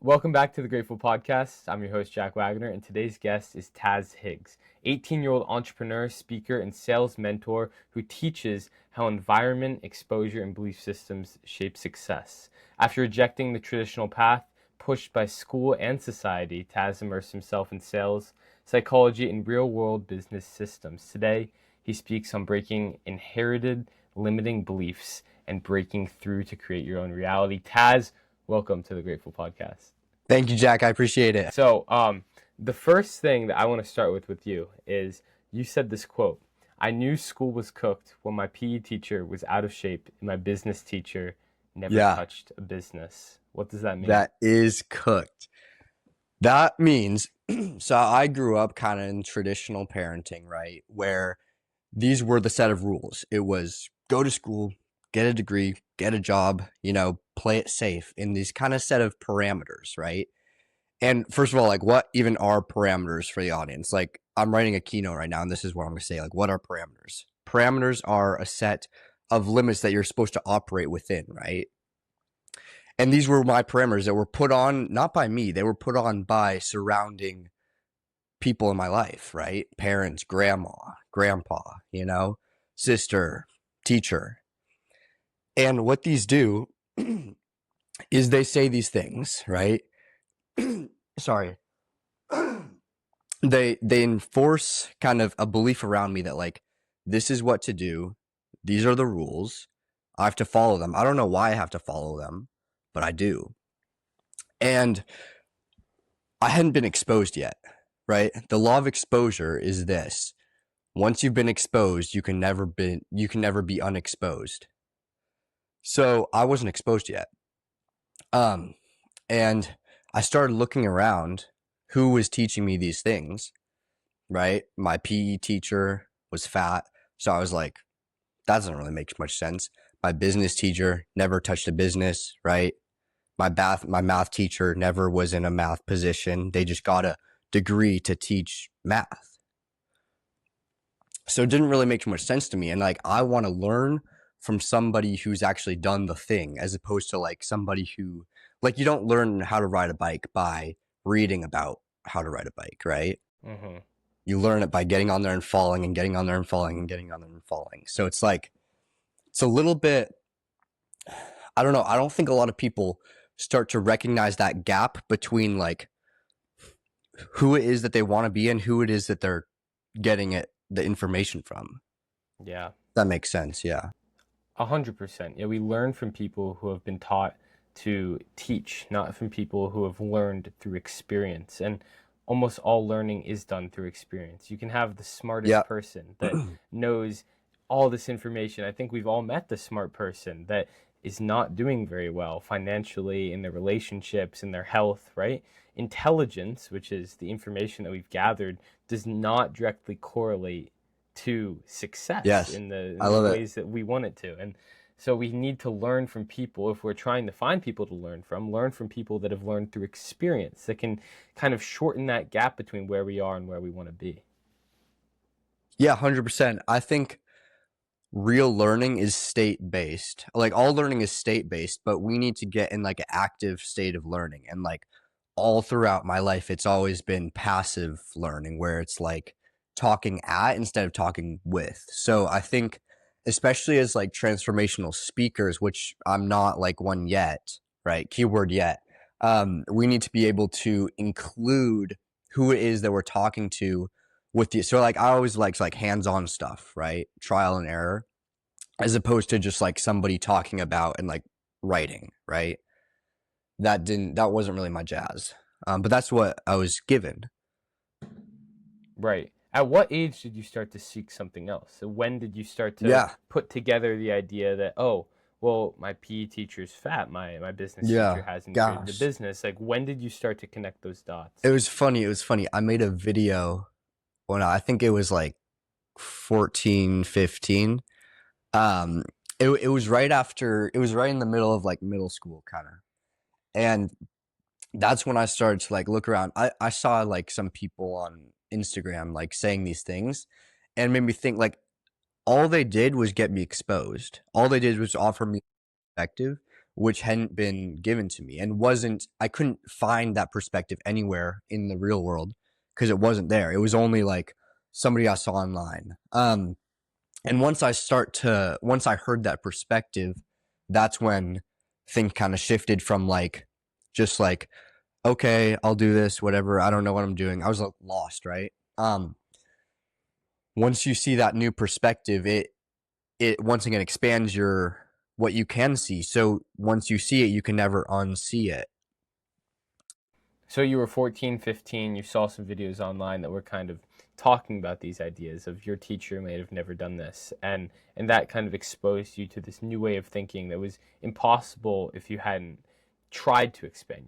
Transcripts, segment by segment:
Welcome back to the Grateful Podcast. I'm your host, Jack Wagoner, and today's guest is Taz Higgs, 18-year-old entrepreneur, speaker, and sales mentor who teaches how environment, exposure, and belief systems shape success. After rejecting the traditional path pushed by school and society, Taz immersed himself in sales, psychology, and real-world business systems. Today, he speaks on breaking inherited limiting beliefs and breaking through to create your own reality. Taz, welcome to the Grateful Podcast. Thank you, Jack. I appreciate it. So, the first thing that I want to start with you is you said this quote: "I knew school was cooked when my PE teacher was out of shape and my business teacher never touched a business." What does that mean? That is cooked. That means, so I grew up kind of in traditional parenting, right? Where these were the set of rules. It was go to school, get a degree, get a job, play it safe in these kind of set of parameters, right? And first of all, like, what even are parameters for the audience? Like, I'm writing a keynote right now, and this is what I'm going to say. Like, what are parameters? Parameters are a set of limits that you're supposed to operate within, right? And these were my parameters that were put on, not by me, they were put on by surrounding people in my life, right? Parents, grandma, grandpa, sister, teacher. And what these do is they say these things, right? Sorry. They enforce kind of a belief around me that, like, this is what to do. These are the rules. I have to follow them. I don't know why I have to follow them, but I do. And I hadn't been exposed yet, right? The law of exposure is this: once you've been exposed, you can never be unexposed. So I wasn't exposed yet. And I started looking around who was teaching me these things, right? My PE teacher was fat, so I was like, that doesn't really make much sense. My business teacher never touched a business, right? My math teacher never was in a math position. They just got a degree to teach math. So it didn't really make much sense to me. And like, I want to learn from somebody who's actually done the thing, as opposed to like somebody who, like, you don't learn how to ride a bike by reading about how to ride a bike, right? Mm-hmm. You learn it by getting on there and falling and getting on there and falling and getting on there and falling. So it's like, it's a little bit, I don't know. I don't think a lot of people start to recognize that gap between like who it is that they want to be and who it is that they're getting the information from. Yeah. That makes sense. Yeah. 100%. Yeah, we learn from people who have been taught to teach, not from people who have learned through experience. And almost all learning is done through experience. You can have the smartest person that knows all this information. I think we've all met the smart person that is not doing very well financially, in their relationships, in their health, right? Intelligence, which is the information that we've gathered, does not directly correlate to success in the ways that we want it to. And so we need to learn from people. If we're trying to find people to learn from people that have learned through experience, that can kind of shorten that gap between where we are and where we want to be. Yeah, 100%. I think real learning is state-based. Like, all learning is state-based, but we need to get in like an active state of learning. And like, all throughout my life, it's always been passive learning, where it's like talking at instead of talking with. So I think, especially as like transformational speakers, which I'm not like one yet, right? Keyword yet. We need to be able to include who it is that we're talking to with the, so like, I always like hands-on stuff, right? Trial and error, as opposed to just like somebody talking about and like writing, right? That wasn't really my jazz. But that's what I was given. Right. At what age did you start to seek something else? So when did you start to put together the idea that, oh, well, my PE teacher's fat, my business teacher hasn't created the business? Like, when did you start to connect those dots? It was funny. I made a video when I think it was like 14, 15. It was right in the middle of like middle school kind of. And that's when I started to like look around. I saw like some people on Instagram like saying these things, and made me think like all they did was get me exposed. All they did was offer me perspective, which hadn't been given to me and I couldn't find that perspective anywhere in the real world because it wasn't there. It was only like somebody I saw online. And once I heard that perspective, that's when things kind of shifted from like, just like, okay, I'll do this, whatever. I don't know what I'm doing. I was like lost, right? Once you see that new perspective, it once again expands what you can see. So once you see it, you can never unsee it. So you were 14, 15, you saw some videos online that were kind of talking about these ideas of your teacher may have never done this, and that kind of exposed you to this new way of thinking that was impossible if you hadn't tried to expand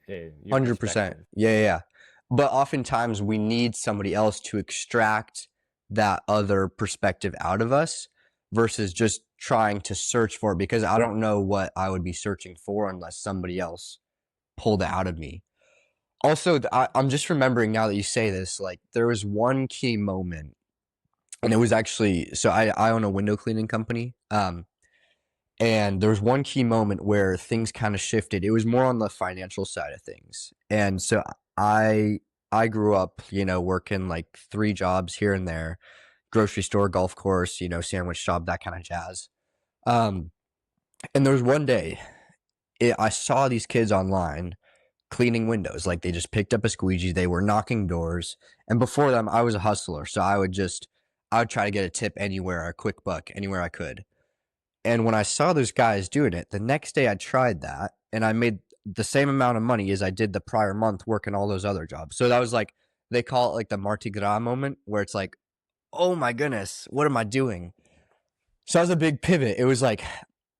your 100%. perspective. Yeah. But oftentimes we need somebody else to extract that other perspective out of us versus just trying to search for it, because I don't know what I would be searching for unless somebody else pulled it out of me. Also, I'm just remembering now that you say this, like there was one key moment, and it was actually, so I own a window cleaning company. And there was one key moment where things kind of shifted. It was more on the financial side of things. And so I grew up, working like 3 jobs here and there, grocery store, golf course, sandwich shop, that kind of jazz. Um, and there was one day I saw these kids online cleaning windows. Like they just picked up a squeegee, they were knocking doors. And before them, I was a hustler. So I would try to get a tip anywhere, a quick buck, anywhere I could. And when I saw those guys doing it, the next day I tried that and I made the same amount of money as I did the prior month working all those other jobs. So that was like, they call it like the Mardi Gras moment where it's like, oh my goodness, what am I doing? So that was a big pivot. It was like,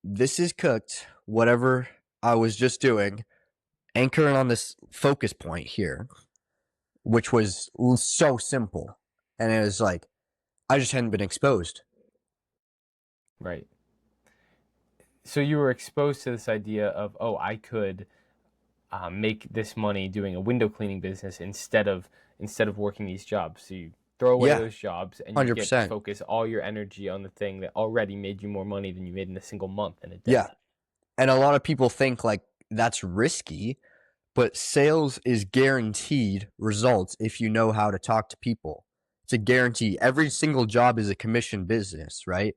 this is cooked, whatever I was just doing, anchoring on this focus point here, which was so simple. And it was like, I just hadn't been exposed. Right. So you were exposed to this idea of, oh, I could make this money doing a window cleaning business instead of working these jobs. So you throw away Yeah, those jobs and you get to 100%. focus all your energy on the thing that already made you more money than you made in a single month in a Yeah. day. And a lot of people think like that's risky, but sales is guaranteed results if you know how to talk to people. It's a guarantee. Every single job is a commission business, right?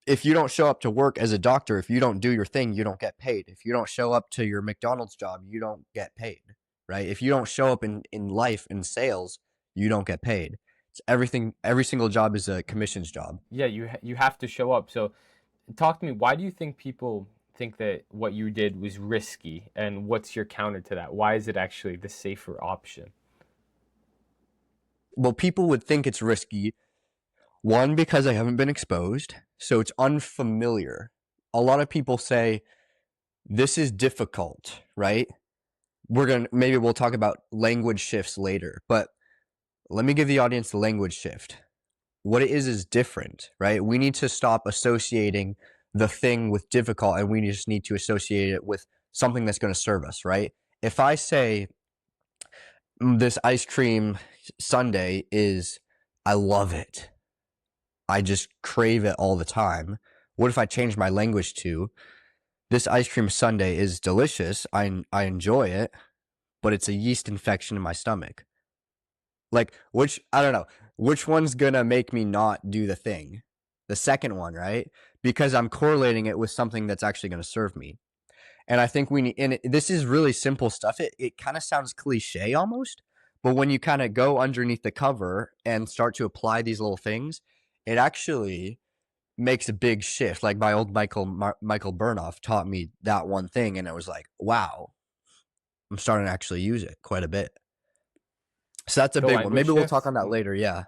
If you don't show up to work as a doctor, if you don't do your thing, you don't get paid. If you don't show up to your McDonald's job, you don't get paid, right? If you don't show up in life in sales, you don't get paid. It's everything. Every single job is a commissions job. Yeah, you have to show up. So talk to me. Why do you think people think that what you did was risky, and what's your counter to that? Why is it actually the safer option? Well, people would think it's risky. One, because I haven't been exposed, so it's unfamiliar. A lot of people say this is difficult, right? Maybe we'll talk about language shifts later, but let me give the audience the language shift. What it is different, right? We need to stop associating the thing with difficult, and we just need to associate it with something that's going to serve us, right? If I say this ice cream sundae I love it. I just crave it all the time. What if I change my language to, this ice cream sundae is delicious, I enjoy it, but it's a yeast infection in my stomach. Like, I don't know, which one's gonna make me not do the thing? The second one, right? Because I'm correlating it with something that's actually gonna serve me. And I think this is really simple stuff. It kind of sounds cliche almost, but when you kind of go underneath the cover and start to apply these little things, it actually makes a big shift. Like my old Michael Burnoff taught me that one thing, and it was like, wow, I'm starting to actually use it quite a bit. So that's a The big one. language Maybe we'll talk shift? on that later. Yeah.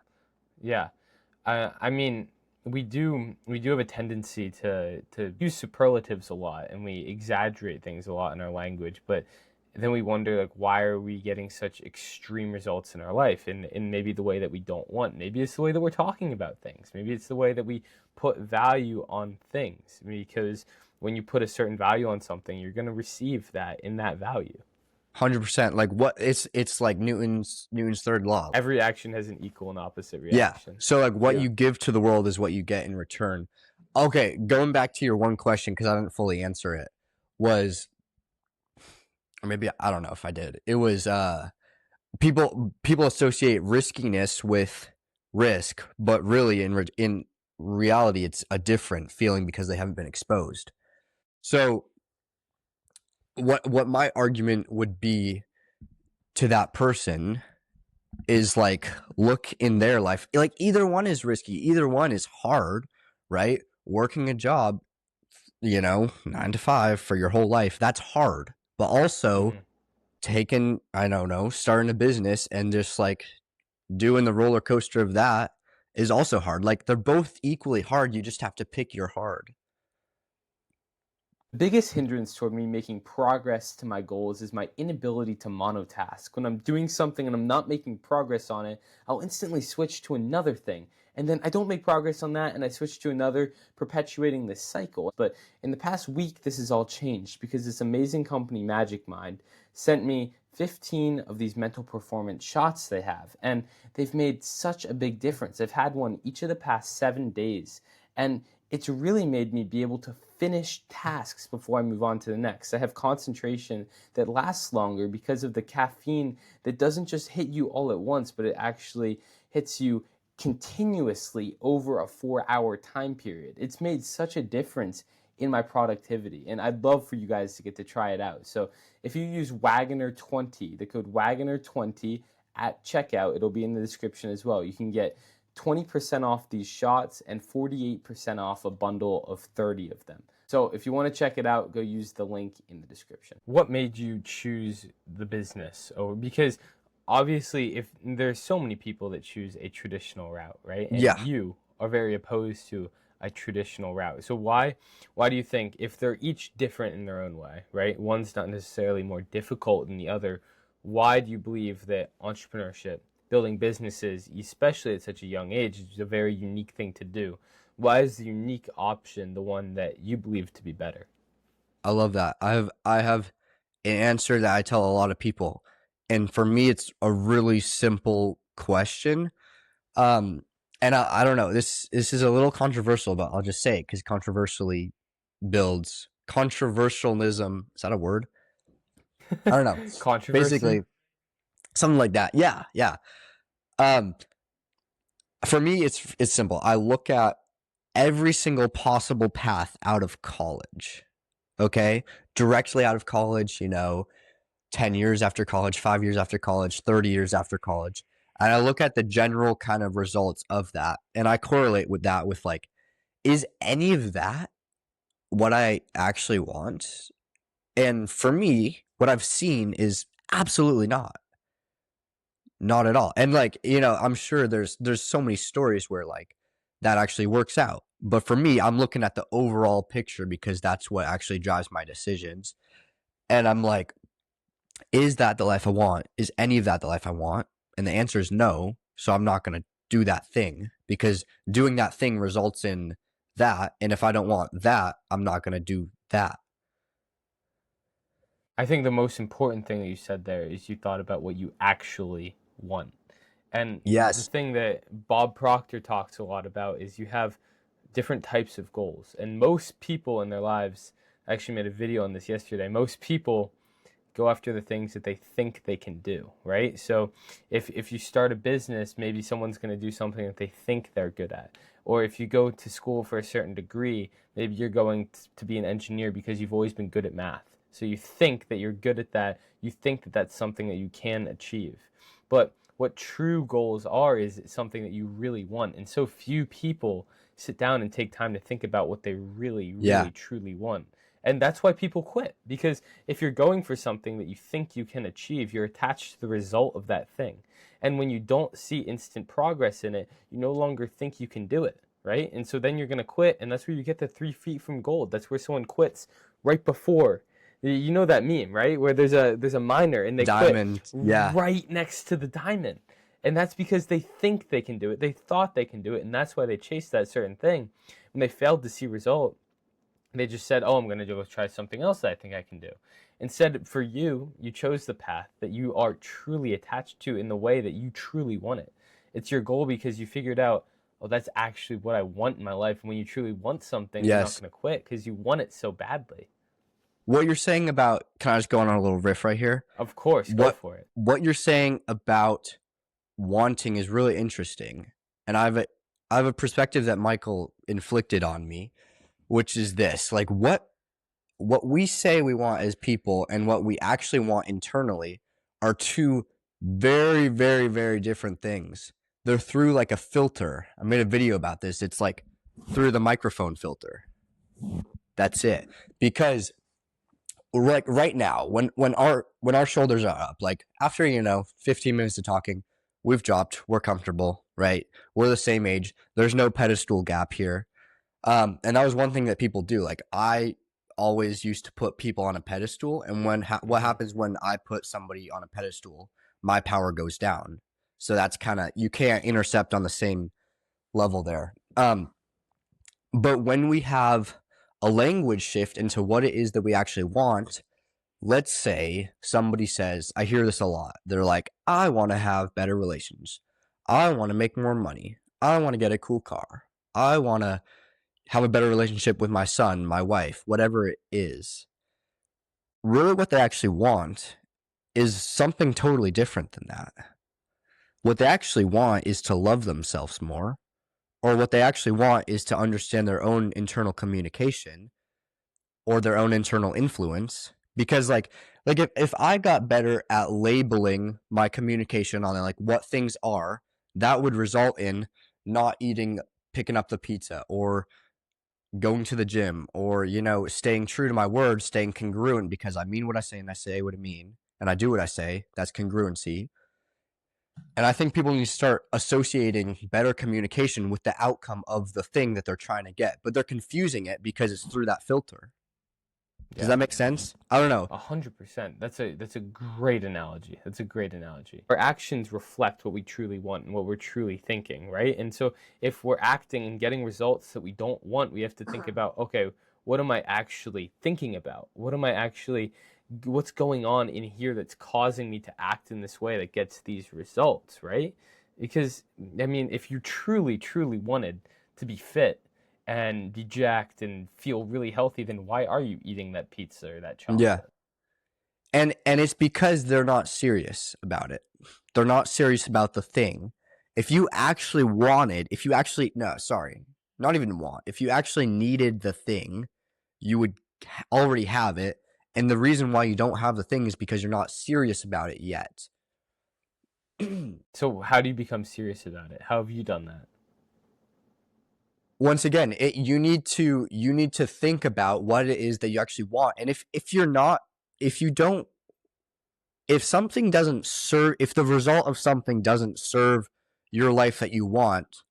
Yeah. I mean, we do have a tendency to use superlatives a lot, and we exaggerate things a lot in our language, but then we wonder like, why are we getting such extreme results in our life, and in maybe the way that we don't want. Maybe it's the way that we're talking about things. Maybe it's the way that we put value on things, because when you put a certain value on something, you're going to receive that in that value. 100%. Like it's like Newton's third law. Every action has an equal and opposite Yeah. reaction. So like what Yeah. you give to the world is what you get in return. Okay, going back to your one question, because I didn't fully answer it. was, or maybe I don't know if I did. It was people associate riskiness with risk, but really in reality, it's a different feeling because they haven't been exposed. So what my argument would be to that person is like, look in their life, like either one is risky, either one is hard, right? Working a job, 9 to 5 for your whole life, that's hard. But also Hmm. taking, I don't know, starting a business and just like doing the roller coaster of that is also hard. Like they're both equally hard. You just have to pick your hard. The biggest hindrance toward me making progress to my goals is my inability to monotask. When I'm doing something and I'm not making progress on it, I'll instantly switch to another thing. And then I don't make progress on that and I switch to another, perpetuating this cycle. But in the past week, this has all changed because this amazing company, Magic Mind, sent me 15 of these mental performance shots they have. And they've made such a big difference. I've had one each of the past 7 days. And it's really made me be able to finish tasks before I move on to the next. I have concentration that lasts longer because of the caffeine that doesn't just hit you all at once, but it actually hits you continuously over a 4 hour time period. It's made such a difference in my productivity, and I'd love for you guys to get to try it out. So if you use Wagoner20, the code Wagoner20 at checkout, it'll be in the description as well. You can get 20% off these shots and 48% off a bundle of 30 of them. So if you want to check it out, go use the link in the description. What made you choose the business? Or because obviously if there's so many people that choose a traditional route, right? And Yeah. you are very opposed to a traditional route. So why do you think, if they're each different in their own way, right? One's not necessarily more difficult than the other, why do you believe that entrepreneurship, building businesses, especially at such a young age, is a very unique thing to do? Why is the unique option the one that you believe to be better? I love that. I have an answer that I tell a lot of people. And for me it's a really simple question. Um and I don't know. This is a little controversial, but I'll just say it cuz controversially builds controversialism. Is that a word? I don't know. Controversy? Basically something like that. Yeah, yeah. Um for me it's simple. I look at every single possible path out of college. Okay? Directly out of college, 10 years after college, 5 years after college, 30 years after college. And I look at the general kind of results of that and I correlate with that with like, is any of that what I actually want? And for me, what I've seen is absolutely not. Not at all. And like, I'm sure there's so many stories where like that actually works out. But for me, I'm looking at the overall picture because that's what actually drives my decisions. And I'm like, is that the life I want? Is any of that the life I want? And the answer is no. So I'm not going to do that thing because doing that thing results in that. And if I don't want that, I'm not going to do that. I think the most important thing that you said there is you thought about what you actually want. And the Yes. thing that Bob Proctor talks a lot about is you have different types of goals. And most people in their lives, I actually made a video on this yesterday, most people go after the things that they think they can do, right? So if you start a business, maybe someone's going to do something that they think they're good at. Or if you go to school for a certain degree, maybe you're going to be an engineer because you've always been good at math. So you think that you're good at that. You think that that's something that you can achieve. But what true goals are is something that you really want. And so few people sit down and take time to think about what they really, Yeah. really, truly want. And that's why people quit. Because if you're going for something that you think you can achieve, you're attached to the result of that thing. And when you don't see instant progress in it, you no longer think you can do it, right? And so then you're going to quit. And that's where you get the 3 feet from gold. That's where someone quits right before. You know that meme, right? Where there's a miner and they quit Diamond. Yeah. right next to the diamond. And that's because they think they can do it. They thought they can do it. And that's why they chased that certain thing. When they failed to see result, they just said, oh, I'm going to go try something else that I think I can do. Instead, for you, you chose the path that you are truly attached to in the way that you truly want it. It's your goal because you figured out, oh, that's actually what I want in my life. And when you truly want something, you're not Yes. going to quit because you want it so badly. what you're saying about, can I just go on a little riff right here? Of course, go What for it. what you're saying about wanting is really interesting, and I have a perspective that Michael inflicted on me, which is this: like what we say we want as people and what we actually want internally are two very, very, very different things. They're through like a filter. I made a video about this. It's like through the microphone filter. That's it. Because like right now, when our shoulders are up, like after 15 minutes of talking, we've dropped. We're comfortable, right? We're the same age. There's no pedestal gap here. And that was one thing that people do. Like I always used to put people on a pedestal, and what Hmm. happens when I put somebody on a pedestal, my power goes down. So that's kind of, you can't intercept on the same level there. But when we have a language shift into what it is that we actually want, let's say somebody says, I hear this a lot. They're like, I want to have better relations. I want to make more money. I want to get a cool car. I want to have a better relationship with my son, my wife, whatever it is. Really, what they actually want is something totally different than that. What they actually want is to love themselves more, or what they actually want is to understand their own internal communication or their own internal influence. Because like if I got better at labeling my communication on like what things are, that would result in not eating, picking up the pizza, or going to the gym, or staying true to my word, staying congruent, because I mean what I say and I say what I mean and I do what I say. That's congruency. And I think people need to start associating better communication with the outcome of the thing that they're trying to get, but they're confusing it because it's through that filter. Does Yeah. that make sense? I don't know. 100%. That's a great analogy. That's a great analogy. Our actions reflect what we truly want and what we're truly thinking, right? And so if we're acting and getting results that we don't want, we have to think about, okay, what am I actually thinking about? What's going on in here that's causing me to act in this way that gets these results, right? Because I mean, if you truly, truly wanted to be fit and be jacked and feel really healthy, then why are you eating that pizza or that Yeah. chocolate? And it's because they're not serious about it. They're not serious about the thing. If you actually wanted, if you actually, no, sorry, not even want, if you actually needed the thing, you would already have it. And the reason why you don't have the thing is because you're not serious about it yet. So how do you become serious about it? How have you done that? Once again, you need to think about what it is that you actually want. And if you're not, if you don't, if something doesn't serve, if the result of something doesn't serve your life that you want,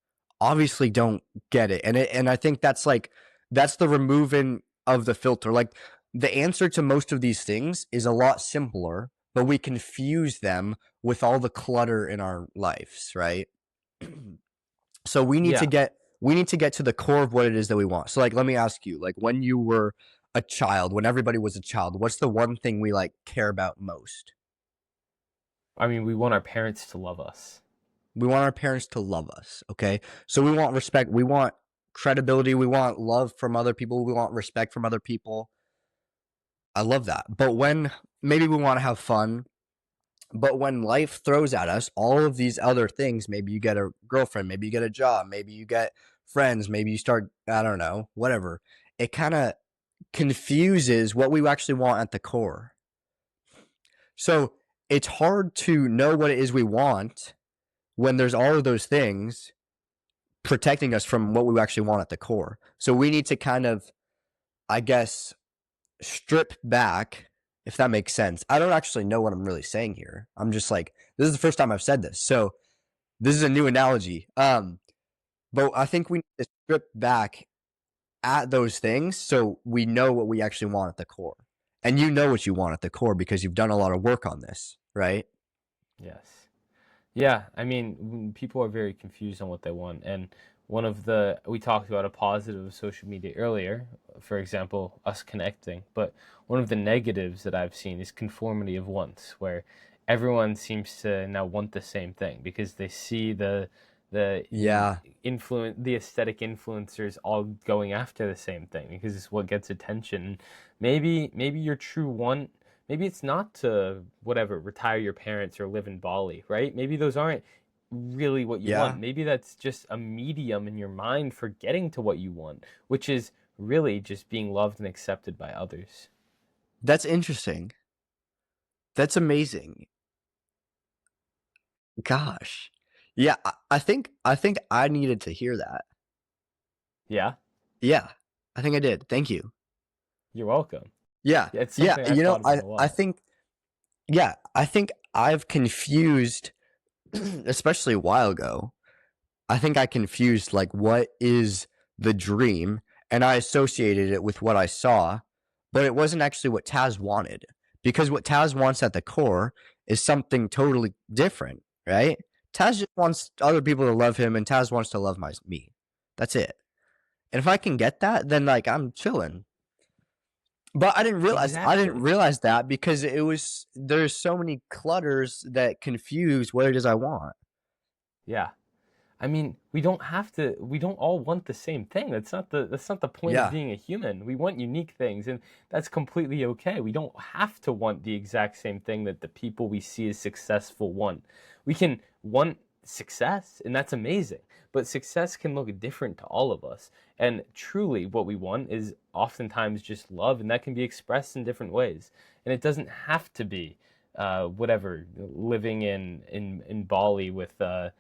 obviously don't get it. And I think that's the removing of the filter. Like the answer to most of these things is a lot simpler, but we confuse them with all the clutter in our lives, right? So Yeah. we need to get to the core of what it is that we want. So like let me ask you, like when you were a child, when everybody was a child, what's the one thing we like care about most? I mean, we want our parents to love us. We want our parents to love us, okay? So we want respect, we want credibility, we want love from other people, we want respect from other people. I love that. But when maybe we want to have fun, but when life throws at us all of these other things, maybe you get a girlfriend, maybe you get a job, maybe you get friends, maybe you start, I don't know, whatever. It kind of confuses what we actually want at the core. So it's hard to know what it is we want when there's all of those things protecting us from what we actually want at the core. So we need to kind of, I guess, strip back, if that makes sense. I don't actually know what I'm really saying here. I'm just like, this is the first time I've said this. So this is a new analogy. But I think we need to strip back at those things so we know what we actually want at the core. And you know what you want at the core because you've done a lot of work on this, right? Yes. Yeah, I mean, people are very confused on what they want. And we talked about a positive of social media earlier, for example, us connecting. But one of the negatives that I've seen is conformity of wants, where everyone seems to now want the same thing because they see the Yeah. the aesthetic influencers all going after the same thing because it's what gets attention. Maybe your true want, maybe it's not to whatever retire your parents or live in Bali, right? Maybe those aren't really what you want. Yeah. Maybe that's just a medium in your mind for getting to what you want, which is really just being loved and accepted by others. That's interesting. That's amazing. Gosh. Yeah, I think I needed to hear that. Yeah, Yeah. I think I did. Thank you. you're welcome. Yeah. Yeah, it's Yeah, something I've thought about a I lot. think yeah, I think I've confused especially a while ago. I think I confused like what is the dream and I associated it with what I saw, but it wasn't actually what Taz wanted because what Taz wants at the core is something totally different, right? Taz just wants other people to love him and Taz wants to love me. That's it. And if I can get that, then like I'm chilling. But I didn't Exactly. realize that because there's so many clutters that confuse what it is I want. Yeah. I mean, we don't all want the same thing. That's not the point of Yeah. being a human. We want unique things and that's completely okay. We don't have to want the exact same thing that the people we see as successful want. We can want success and that's amazing. But success can look different to all of us. And truly what we want is oftentimes just love and that can be expressed in different ways. And it doesn't have to be whatever living in Bali with a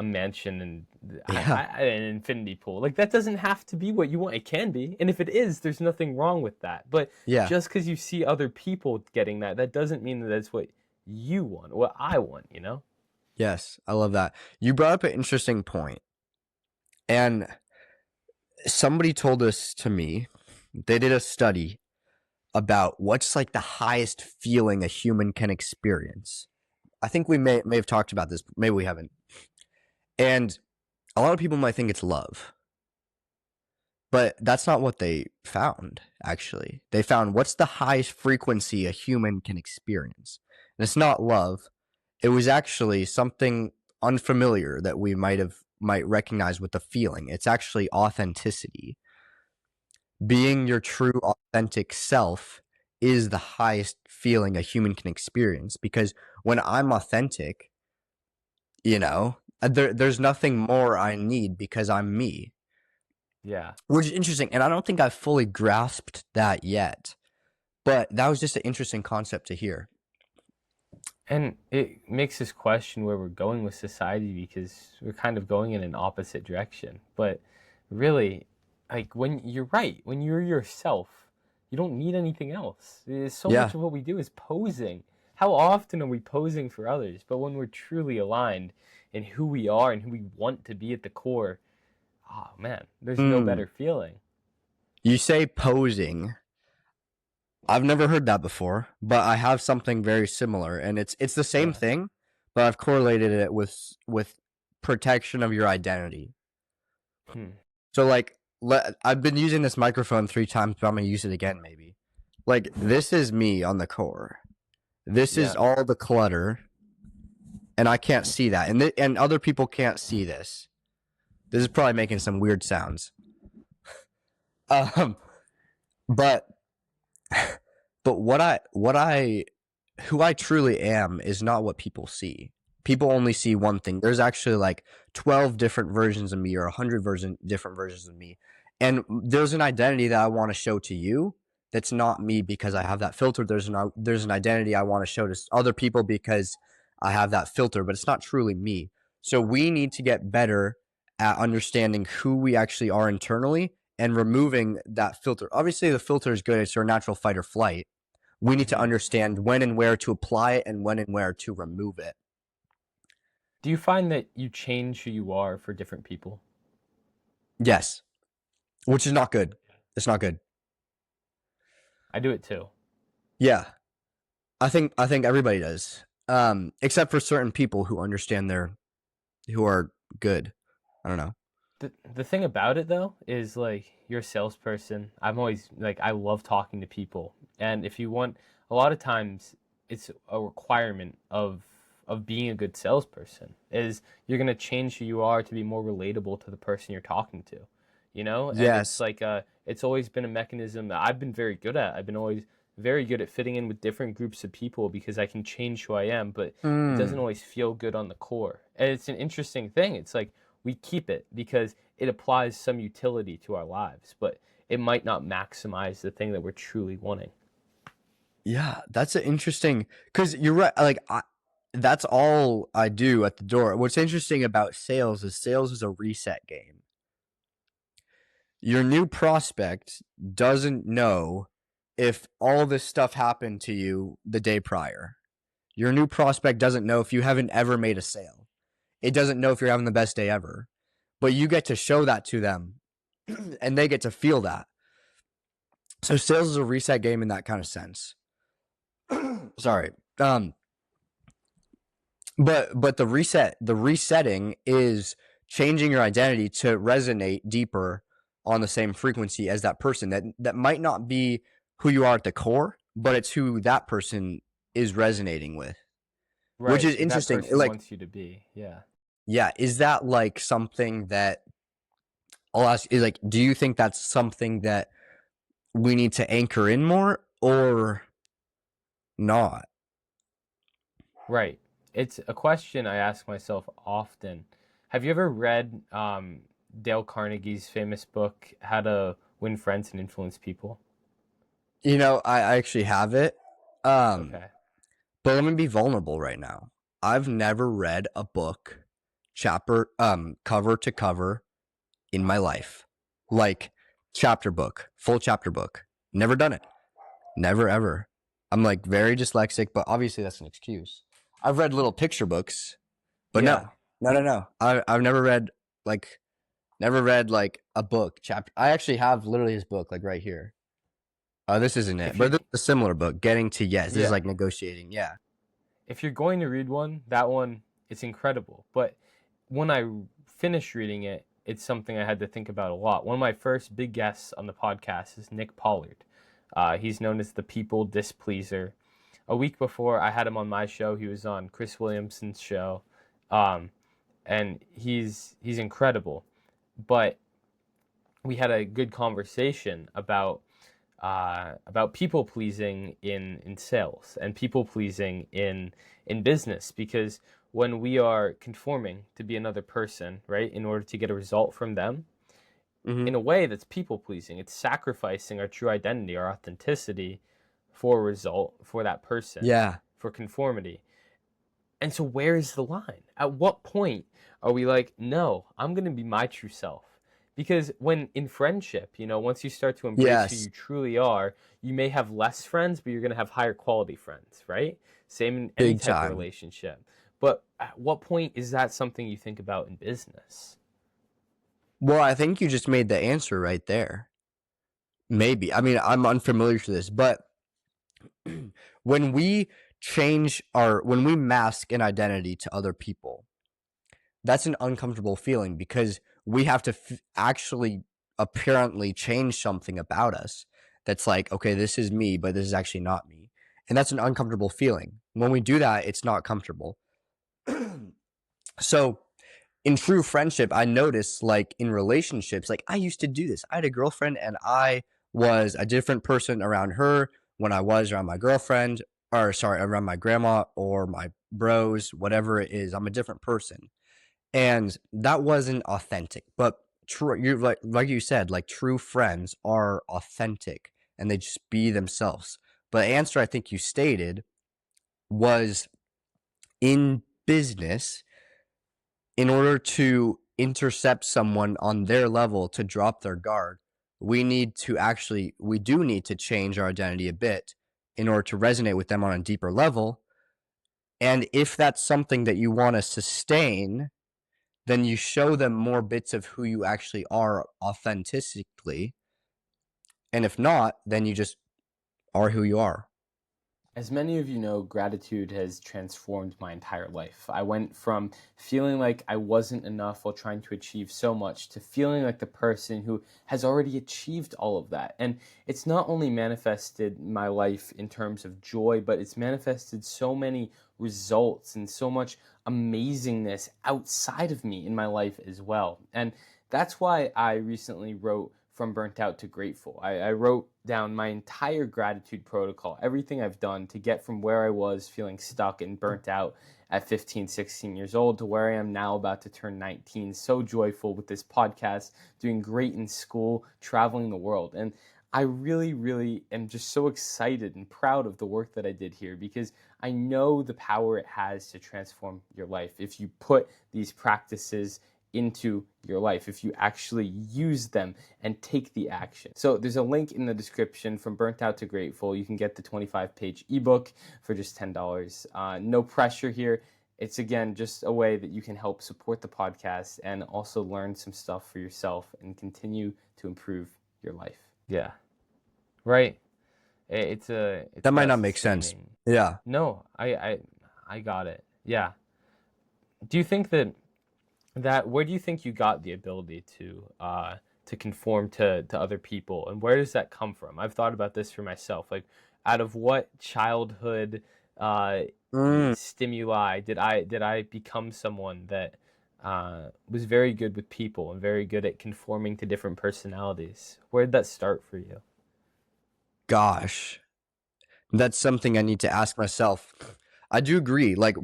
mansion and Yeah. an infinity pool. Like that doesn't have to be what you want. It can be, and if it is, there's nothing wrong with that. But Yeah. just because you see other people getting that, that doesn't mean that that's what you want, what I want. You know? Yes. I love that. You brought up an interesting point. And somebody told us to me, they did a study about what's like the highest feeling a human can experience. I think we may have talked about this, maybe we haven't. And a lot of people might think it's love, but that's not what they found, actually. They found what's the highest frequency a human can experience. And it's not love. It was actually something unfamiliar that we might recognize with the feeling. It's actually authenticity. Being your true authentic self is the highest feeling a human can experience because when I'm authentic, there's nothing more I need because I'm me, Yeah. which is interesting. And I don't think I've fully grasped that yet, but that was just an interesting concept to hear. And it makes us question where we're going with society because we're kind of going in an opposite direction. But really, like when you're right, when you're yourself, you don't need anything else. So Yeah. much of what we do is posing. How often are we posing for others? But when we're truly aligned in who we are and who we want to be at the core, oh man, there's no Hmm. better feeling. You say posing. I've never heard that before, but I have something very similar, and it's the same Yeah. thing, but I've correlated it with protection of your identity. Hmm. So like I've been using this microphone 3 times, but I'm gonna use it again maybe. Like this is me on the core. This is Yeah. all the clutter, and I can't see that, and other people can't see this. This is probably making some weird sounds. Um, but but who I truly am is not what people see. People only see one thing. There's actually like 12 different versions of me or 100 different versions of me. And there's an identity that I want to show to you that's not me because I have that filter. There's an identity I want to show to other people because I have that filter, but it's not truly me. So we need to get better at understanding who we actually are internally and removing that filter. Obviously, the filter is good. It's our natural fight or flight. We need to Hmm. understand when and where to apply it and when and where to remove it. Do you find that you change who you are for different people? Yes, which is not good. It's not good. I do it too. Yeah, I think everybody does, except for certain people who understand who are good. I don't know. The thing about it though is like you're a salesperson. I'm always like I love talking to people, and if you want, a lot of times it's a requirement of of being a good salesperson is you're going to change who you are to be more relatable to the person you're talking to, you know? And it's Yes. like it's always been a mechanism that I've been very good at. I've been always very good at fitting in with different groups of people because I can change who I am, but it doesn't Mm. always feel good on the core. And it's an interesting thing. It's like we keep it because it applies some utility to our lives, but it might not maximize the thing that we're truly wanting. Yeah, that's an interesting, because you're right. Like, that's all I do at the door. What's interesting about sales is a reset game. Your new prospect doesn't know if all this stuff happened to you the day prior. Your new prospect doesn't know if you haven't ever made a sale. It doesn't know if you're having the best day ever. But you get to show that to them and they get to feel that. So sales is a reset game in that kind of sense. Sorry. But the resetting is changing your identity to resonate deeper on the same frequency as that person. That might not be who you are at the core, but it's who that person is resonating with, which Right. is Who that interesting. person Like, wants you to be. Yeah. yeah, is that like something that I'll ask? Is like, do you think that's something that we need to anchor in more or not? Right. It's a question I ask myself often. Have you ever read Dale Carnegie's famous book, How to Win Friends and Influence People? I actually have it. Um, Okay. But let me be vulnerable right now. I've never read a book cover to cover in my life. Like chapter book, full chapter book. Never done it. Never ever. I'm like very dyslexic, but obviously that's an excuse. I've read little picture books, but Yeah. no. No, no, no. I've like never read like a book chapter. I actually have literally his book like right here. This isn't it, If but you're this is a similar book, Getting to Yes. This is yeah, like negotiating. Yeah. if you're going to read one, that one it's incredible. But when I finished reading it, it's something I had to think about a lot. One of my first big guests on the podcast is Nick Pollard. He's known as the people displeaser. A week before I had him on my show, he was on Chris Williamson's show, um, and he's incredible. But we had a good conversation about people pleasing in sales and people pleasing in business because when we are conforming to be another person, right, in order to get a result from them, Mm-hmm. in a way that's people pleasing. It's sacrificing our true identity, our authenticity for a result for that person, Yeah. for conformity. And so where is the line? At what point are we like, no, I'm going to be my true self? Because when in friendship, once you start to embrace who Yes. you truly are, you may have less friends, but you're going to have higher quality friends, right? Same in any Big type of time. relationship. But at what point is that something you think about in business? Well, I think you just made the answer right there. Maybe. I mean, I'm unfamiliar to this, but when we when we mask an identity to other people, that's an uncomfortable feeling because we have to actually apparently change something about us. That's like, okay, this is me, but this is actually not me. And that's an uncomfortable feeling. When we do that, it's not comfortable. So, in true friendship, I notice like in relationships, like I used to do this. I had a girlfriend and I was a different person around her when I was around my girlfriend, or sorry, around my grandma or my bros, whatever it is. I'm a different person. And that wasn't authentic. But true, you like you said, like true friends are authentic and they just be themselves. But the answer I think you stated was in business, in order to intercept someone on their level to drop their guard, we do need to change our identity a bit in order to resonate with them on a deeper level. And if that's something that you want to sustain, then you show them more bits of who you actually are authentically. And if not, then you just are who you are. As many of you know, gratitude has transformed my entire life. I went from feeling like I wasn't enough while trying to achieve so much to feeling like the person who has already achieved all of that. And it's not only manifested my life in terms of joy, but it's manifested so many results and so much amazingness outside of me in my life as well. And that's why I recently wrote From Burnt Out to Grateful. I wrote down my entire gratitude protocol, everything I've done to get from where I was feeling stuck and burnt out at 15, 16 years old to where I am now about to turn 19, so joyful with this podcast, doing great in school, traveling the world. And I really, really am just so excited and proud of the work that I did here because I know the power it has to transform your life if you put these practices into your life, if you actually use them and take the action. So there's a link in the description, From Burnt Out to Grateful. You can get the 25-page ebook for just $10. No pressure here. It's, again, just a way that you can help support the podcast and also learn some stuff for yourself and continue to improve your life. Yeah. Right. It's That might about not make sense. sustaining. Yeah. No, I got it. Yeah. Do you think that where do you think you got the ability to conform to other people, and where does that come from? I've thought about this for myself. Like, out of what childhood uh, Mm. stimuli did I become someone that was very good with people and very good at conforming to different personalities? Where did that start for you? Gosh, that's something I need to ask myself. I do agree. Like I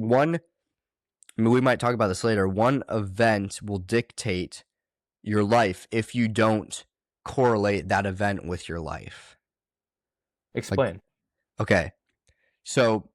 mean, we might talk about this later. One event will dictate your life if you don't correlate that event with your life. Like, Explain. okay, so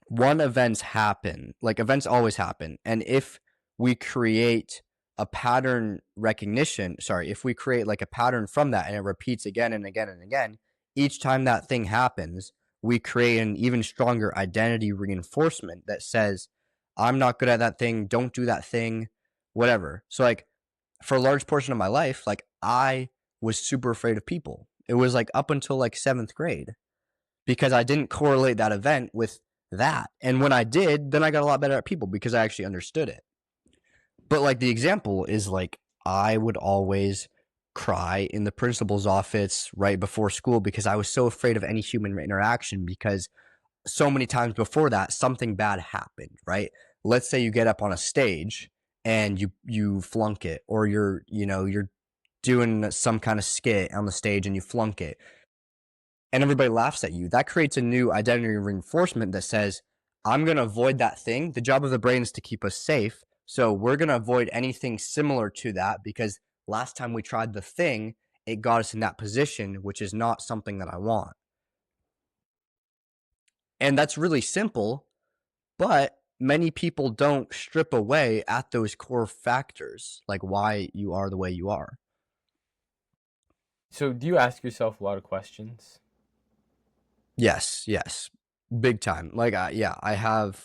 one events happen, like events always happen. And if we create a pattern recognition, sorry, if we create like a pattern from that and it repeats again and again and again, each time that thing happens, we create an even stronger identity reinforcement that says, I'm not good at that thing, don't do that thing, whatever. So, like, for a large portion of my life, like, I was super afraid of people. It was like up until like seventh grade because I didn't correlate that event with that. And when I did, then I got a lot better at people because I actually understood it. But like the example is like I would always cry in the principal's office right before school because I was so afraid of any human interaction because so many times before that something bad happened, right? Let's say you get up on a stage and you flunk it, or you're doing some kind of skit on the stage and you flunk it and everybody laughs at you. That creates a new identity reinforcement that says, I'm going to avoid that thing. The job of the brain is to keep us safe. So we're going to avoid anything similar to that because last time we tried the thing, it got us in that position, which is not something that I want. And that's really simple, but many people don't strip away at those core factors, like why you are the way you are. So, do you ask yourself a lot of questions? Yes, big time. Like, yeah, I have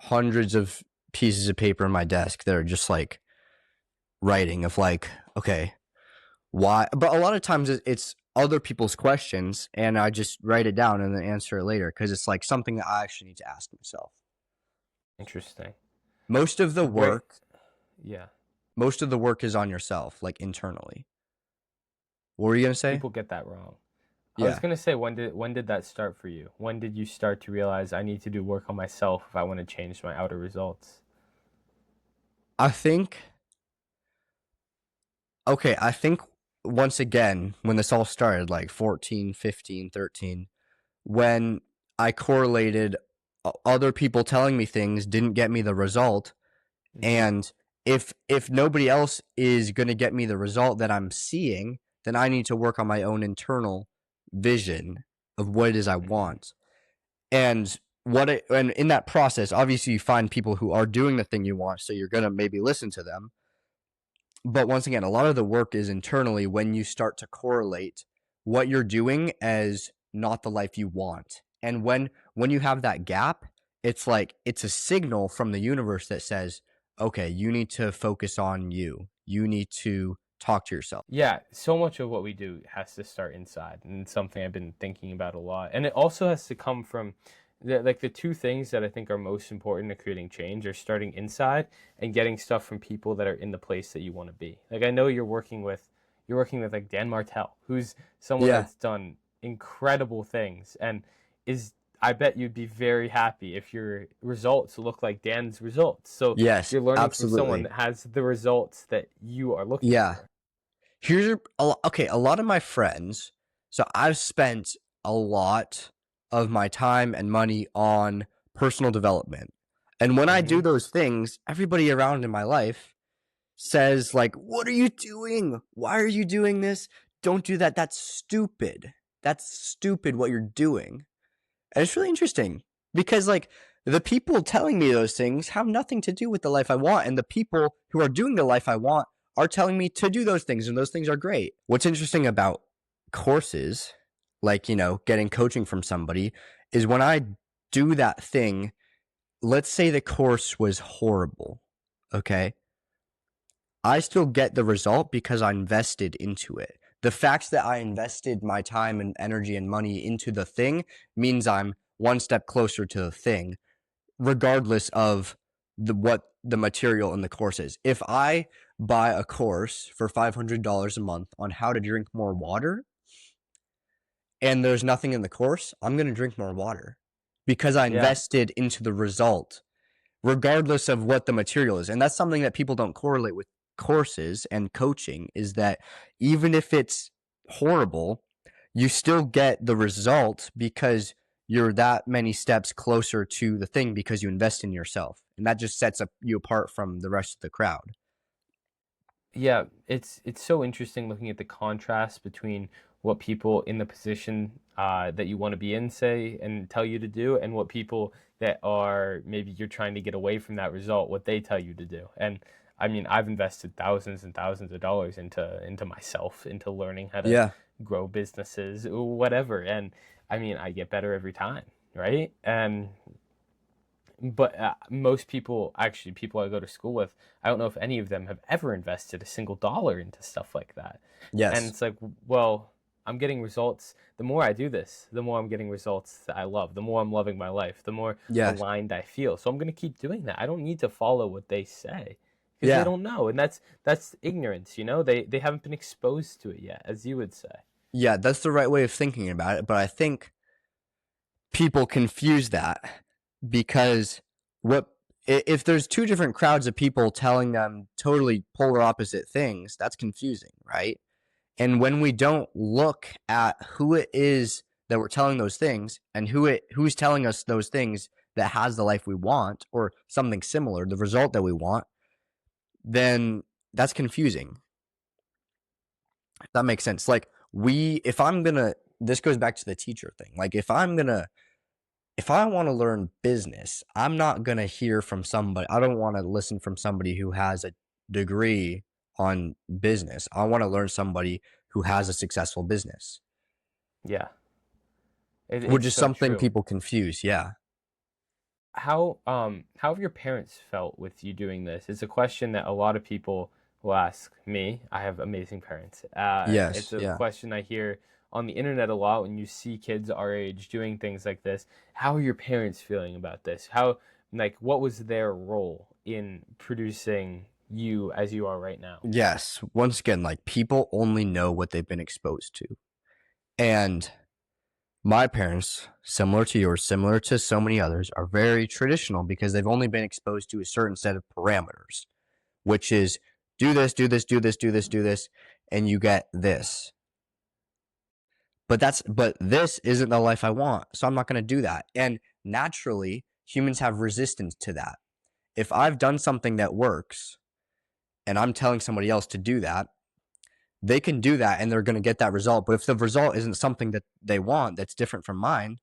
hundreds of pieces of paper on my desk that are just like writing of like, okay, why? But a lot of times it's other people's questions, and I just write it down and then answer it later because it's like something that I actually need to ask myself. Interesting. Most of the Wait, work, yeah. most of the work is on yourself, like internally. What were you gonna say? People get that wrong. I was Yeah, gonna say, when did that start for you? When did you start to realize I need to do work on myself if I want to change my outer results? I think. Okay, I think once again when this all started, like 14, 15, 13, when I correlated other people telling me things didn't get me the result, Hmm. and if nobody else is going to get me the result that I'm seeing, then I need to work on my own internal vision of what it is I Hmm. want. And and in that process, obviously you find people who are doing the thing you want, so you're going to maybe listen to them. But once again, a lot of the work is internally when you start to correlate what you're doing as not the life you want. And when you have that gap, it's like it's a signal from the universe that says, okay, you need to focus on you. You need to talk to yourself. Yeah, so much of what we do has to start inside, and it's something I've been thinking about a lot. And it also has to come from the two things that I think are most important to creating change are starting inside and getting stuff from people that are in the place that you want to be. Like I know you're working with like Dan Martell, who's someone Yeah. that's done incredible things and is I bet you'd be very happy if your results look like Dan's results. So Yes, you're learning from someone absolutely. that has the results that you are looking Yeah. for. Okay, a lot of my friends, so I've spent a lot of my time and money on personal development. And when I do Hmm. those things, everybody around in my life says like, "What are you doing? Why are you doing this? Don't do that. That's stupid. That's stupid what you're doing." And it's really interesting because like the people telling me those things have nothing to do with the life I want, and the people who are doing the life I want are telling me to do those things, and those things are great. What's interesting about courses, like, getting coaching from somebody, is when I do that thing, let's say the course was horrible, okay? I still get the result because I invested into it. The fact that I invested my time and energy and money into the thing means I'm one step closer to the thing, regardless of what the material in the course is. If I buy a course for $500 a month on how to drink more water and there's nothing in the course, I'm going to drink more water because I Yeah. invested into the result, regardless of what the material is. And that's something that people don't correlate with courses and coaching, is that even if it's horrible, you still get the result because you're that many steps closer to the thing because you invest in yourself. And that just sets you apart from the rest of the crowd. Yeah, it's so interesting looking at the contrast between what people in the position that you want to be in say and tell you to do, and what people that are maybe you're trying to get away from that result, what they tell you to do. And I mean, I've invested thousands and thousands of dollars into myself, into learning how to Yeah. grow businesses, whatever. And I mean, I get better every time, right? And but most people, actually, people I go to school with, I don't know if any of them have ever invested a single dollar into stuff like that. And Yes. it's like, well, I'm getting results. The more I do this, the more I'm getting results that I love. The more I'm loving my life, the more Yes. aligned I feel. So I'm going to keep doing that. I don't need to follow what they say because they Yeah. don't know. And that's ignorance, you know? They haven't been exposed to it yet, as you would say. Yeah. That's the right way of thinking about it. But I think people confuse that because what if there's two different crowds of people telling them totally polar opposite things, that's confusing, right? And when we don't look at who it is that we're telling those things and who's telling us those things that has the life we want or something similar, the result that we want, then that's confusing. If that makes sense. Like if I'm gonna, this goes back to the teacher thing. Like if I want to learn business, I'm not going to hear from somebody. I don't want to listen from somebody who has a degree on business. I want to learn somebody who has a successful business, Yeah, which it's is so something true. people confuse. Yeah. How have your parents felt with you doing this? It's a question that a lot of people will ask me. I have amazing parents. Yes. It's a Yeah. question I hear on the internet a lot when you see kids our age doing things like this. How are your parents feeling about this? What was their role in producing you as you are right now? Yes. Once again, like people only know what they've been exposed to. And my parents, similar to yours, similar to so many others, are very traditional because they've only been exposed to a certain set of parameters, which is do this, do this, do this, do this, do this, and you get this. But this isn't the life I want, so I'm not going to do that. And naturally, humans have resistance to that. If I've done something that works and I'm telling somebody else to do that, they can do that and they're going to get that result. But if the result isn't something that they want that's different from mine,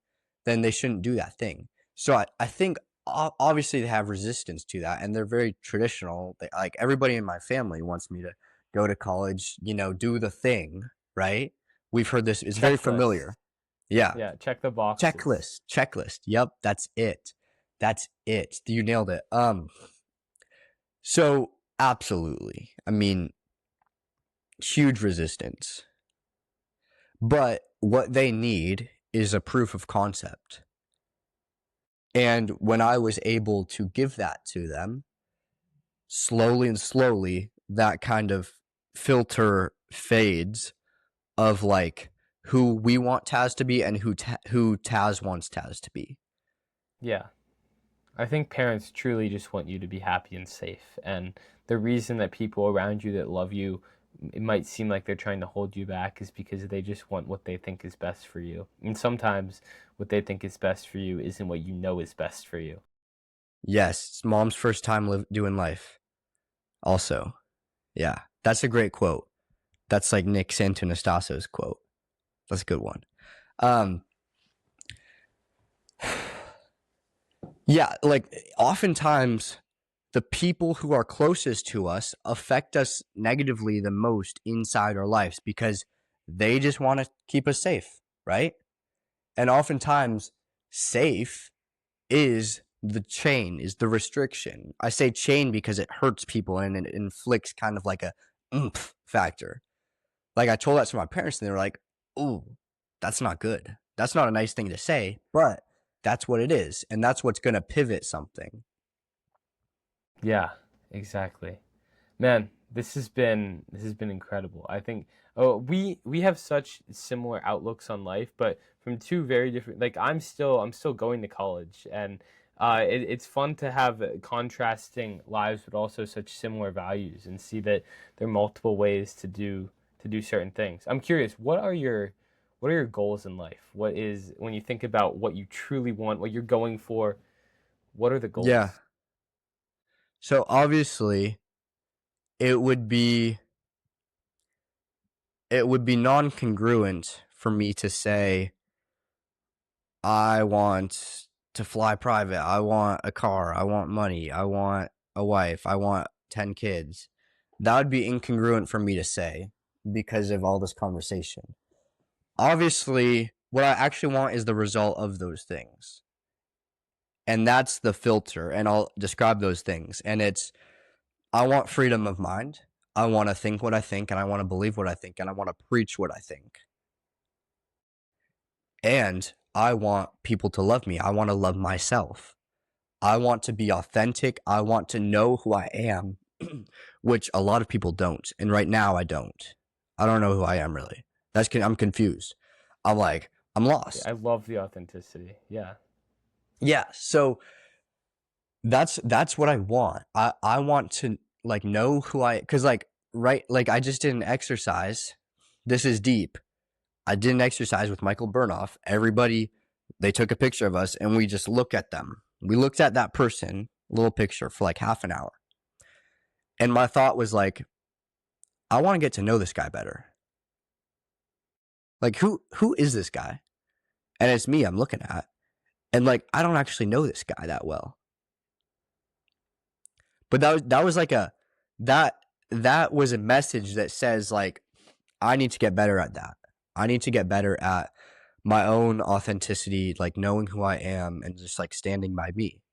then they shouldn't do that thing. So I think obviously they have resistance to that and they're very traditional. Like everybody in my family wants me to go to college, do the thing, right? We've heard this. It's very Checklist. familiar. Yeah. Yeah, check the boxes. Checklist. Yep. That's it. That's it. You nailed it. So absolutely. I mean, huge resistance. But what they need is a proof of concept. And when I was able to give that to them, slowly and slowly, that kind of filter fades of like who we want Taz to be and who Taz wants Taz to be. Yeah. I think parents truly just want you to be happy and safe. And the reason that people around you that love you, it might seem like they're trying to hold you back, is because they just want what they think is best for you. And sometimes what they think is best for you isn't what you know is best for you. Yes, it's mom's first time doing life. Also, yeah, that's a great quote. That's like Nick Santonastaso's quote. That's a good one. Yeah, like oftentimes the people who are closest to us affect us negatively the most inside our lives because they just want to keep us safe, right? And oftentimes, safe is the chain, is the restriction. I say chain because it hurts people and it inflicts kind of like a oomph factor. Like I told that to my parents and they were like, "Ooh, that's not good. That's not a nice thing to say, but that's what it is, and that's what's going to pivot something." Yeah, exactly. Man, this has been incredible. I think we have such similar outlooks on life, but from two very different. Like I'm still going to college, and it's fun to have contrasting lives, but also such similar values, and see that there are multiple ways to do certain things. I'm curious, what are your goals in life? What is when you think about what you truly want, what you're going for? What are the Yeah. goals? So obviously, it would be it would be non-congruent for me to say I want to fly private, I want a car, I want money, I want a wife, I want 10 kids. That would be incongruent for me to say because of all this conversation. Obviously, what I actually want is the result of those things. And that's the filter, and I'll describe those things. And it's I want freedom of mind. I want to think what I think, and I want to believe what I think, and I want to preach what I think. And I want people to love me. I want to love myself. I want to be authentic. I want to know who I am, which a lot of people don't. And right now, I don't. I don't know who I am really. I'm confused. I'm like, I'm I lost. love the authenticity. Yeah. Yeah. So that's what I want. I want to like know who I because like right like I just did an exercise. This is deep. I did an exercise with Michael Burnoff. Everybody they took a picture of us and we just looked at them. We looked at that person, little picture for like half an hour. And my thought was like, I want to get to know this guy better. Like who is this guy? And it's me I'm looking at. And like I don't actually know this guy that well. But that was like a that that was a message that says like I need to get better at that. I need to get better at my own authenticity, like knowing who I am and just like standing by me.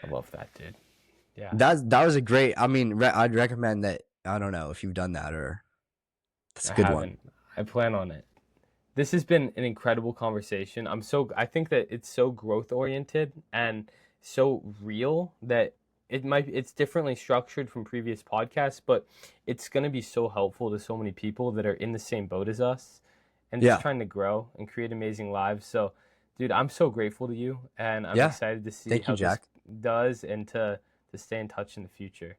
I love that, dude. Yeah. That was a great. I mean, I'd recommend that. I don't know if you've done that or that's a I good one. haven't. I plan on it. This has been an incredible conversation. I think that it's so growth oriented and so real that it's differently structured from previous podcasts, but it's going to be so helpful to so many people that are in the same boat as us and just Yeah, trying to grow and create amazing lives. So, dude, I'm so grateful to you and I'm yeah. excited to see Thank you, how this Jack. does and to stay in touch in the future.